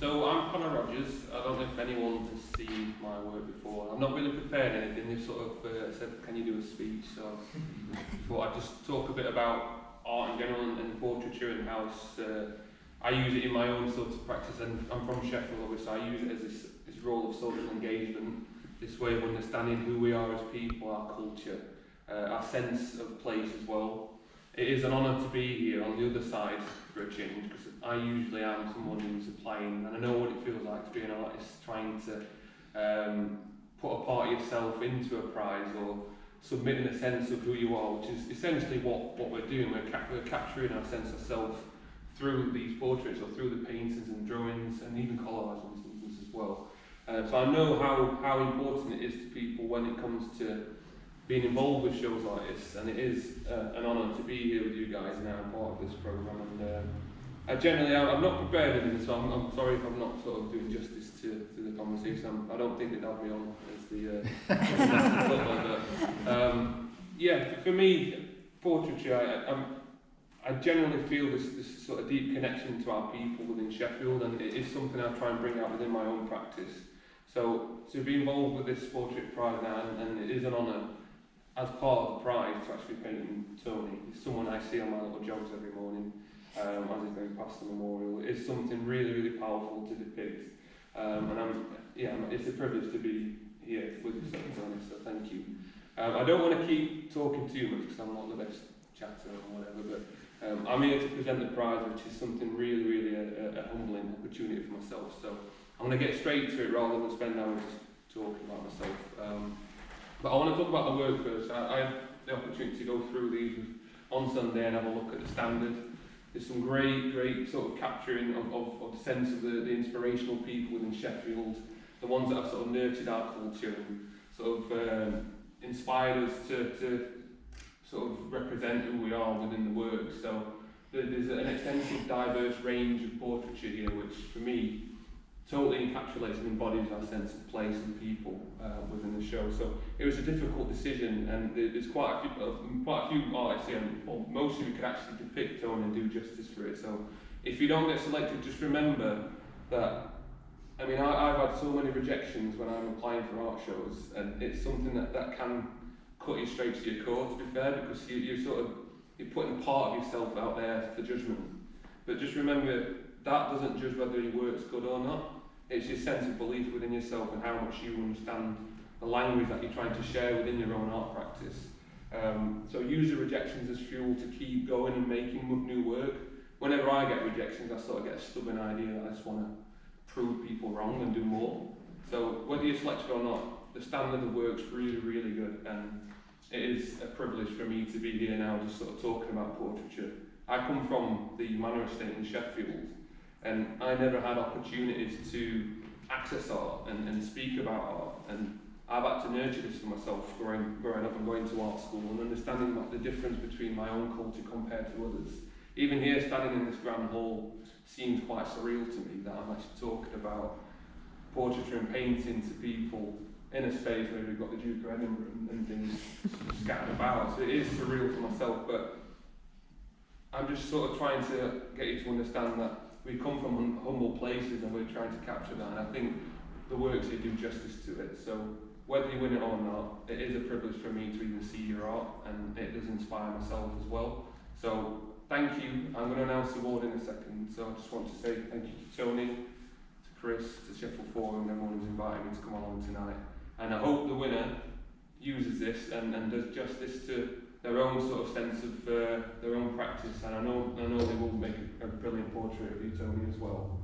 So I'm Conor. I don't know if anyone has seen my work before. I've not really prepared anything. They sort of said, can you do a speech? So I thought I'd just talk a bit about art in general and portraiture and how I use it in my own sort of practice. And I'm from Sheffield, obviously. I use it as this role of social engagement, this way of understanding who we are as people, our culture, our sense of place as well. It is an honour to be here on the other side for a change, because I usually am someone who's applying, and I know what it feels like to be an artist, trying to put a part of yourself into a prize or submitting a sense of who you are, which is essentially what we're doing. We're capturing our sense of self through these portraits or through the paintings and drawings and even collages and things as well. So I know how important it is to people when it comes to being involved with shows like this, and it is an honour to be here with you guys now, part of this programme. And I'm not prepared anything, so I'm sorry if I'm not sort of doing justice to the conversation. I don't think they'd have me on as the yeah, for me, portraiture, I generally feel this sort of deep connection to our people within Sheffield, and it is something I try and bring out within my own practice. So to be involved with this portrait prize now, and it is an honour as part of the prize to actually paint Tony. He's someone I see on my little jogs every morning as he's going past the memorial. It is something really, really powerful to depict, and it's a privilege to be here with you, Tony, so thank you. I don't want to keep talking too much because I'm not the best chatter or whatever, but I'm here to present the prize, which is something really, really a humbling opportunity for myself. So I'm going to get straight to it rather than spend hours just talking about myself. But I want to talk about the work first. I had the opportunity to go through these on Sunday and have a look at the standard. There's some great sort of capturing of the sense of the inspirational people within Sheffield, the ones that have sort of nurtured our culture and sort of inspired us to sort of represent who we are within the work. So there's an extensive, diverse range of portraiture here, which for me totally encapsulates and embodies our sense of place and people within the show. So it was a difficult decision, and there's quite a few artists here, and most of you could actually depict Tony and do justice for it. So if you don't get selected, just remember that, I mean, I've had so many rejections when I'm applying for art shows, and it's something that can cut you straight to your core, to be fair, because you're putting a part of yourself out there for judgment. But just remember, that doesn't judge whether your work's good or not. It's your sense of belief within yourself and how much you understand the language that you're trying to share within your own art practice. So use the rejections as fuel to keep going and making new work. Whenever I get rejections, I sort of get a stubborn idea that I just want to prove people wrong and do more. So whether you're selected or not, the standard of work's really, really good, and it is a privilege for me to be here now just sort of talking about portraiture. I come from the Manor Estate in Sheffield, and I never had opportunities to access art and speak about art, and I've had to nurture this for myself growing up and going to art school and understanding the difference between my own culture compared to others. Even here, standing in this grand hall, seems quite surreal to me that I'm actually talking about portraiture and painting to people in a space where we've got the Duke of Edinburgh and things scattered about. So it is surreal for myself, but I'm just sort of trying to get you to understand that we come from humble places and we're trying to capture that, and I think the works here do justice to it. So whether you win it or not, it is a privilege for me to even see your art, and it does inspire myself as well. So thank you. I'm going to announce the award in a second, so I just want to say thank you to Tony, to Chris, to Sheffield Forum, and everyone who's invited me to come along tonight. And I hope the winner uses this and does justice to their own sort of sense of their own practice, and I know they will make a brilliant portrait of you, Tony, as well.